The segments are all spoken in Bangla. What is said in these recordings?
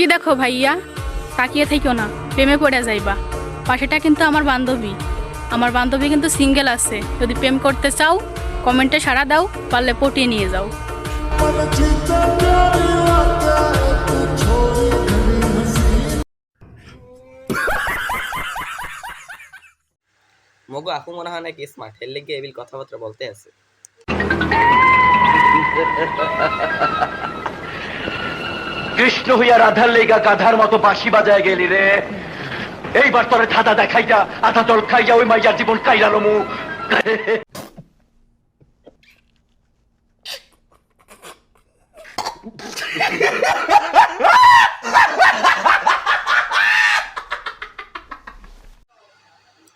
কি দেখো ভাইয়া, তাকিয়ে থেকো না, প্রেমে পড়ে যাইবা। পাশেটা কিন্তু আমার বান্ধবী, আমার বান্ধবী কিন্তু সিঙ্গেল আছে। যদি প্রেম করতে চাও কমেন্টে সাড়া দাও, পারলে পটিয়ে নিয়ে যাও। মগো আপু মনে হয় নাকি স্মার্ট, হেললে গিয়ে এবিল কথাবার্তা বলতে আছে। কৃষ্ণ হইয়া রাধার লেগা গাধার মতো বাঁশি বাজায় গেলি রে। এইবার তোরে ধাঁধা দেখাইয়া আধা জল খাইয়া ওই মাইয়ার জীবন কাইরালো মু।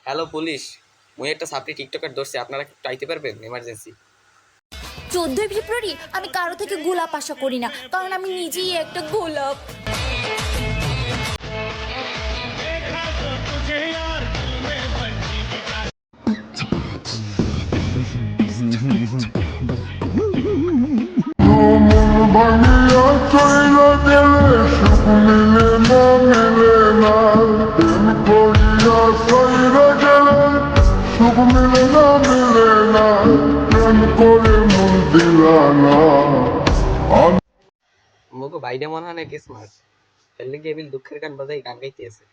হ্যালো পুলিশ, মুই একটা সাপ্লি টিকটকার ধরছি, আপনারা একটু আইতে পারবেন? এমার্জেন্সি। 14ই ফেব্রুয়ারি আমি কারো থেকে গোলাপ আশা করি না, কারণ আমি নিজেই একটা গোলাপ। মগো বাইরে মনে হয় নাকি স্মার্ট, হেললে গিয়ে এবিল দুঃখের গান বাজাই গান গাইতে আছে।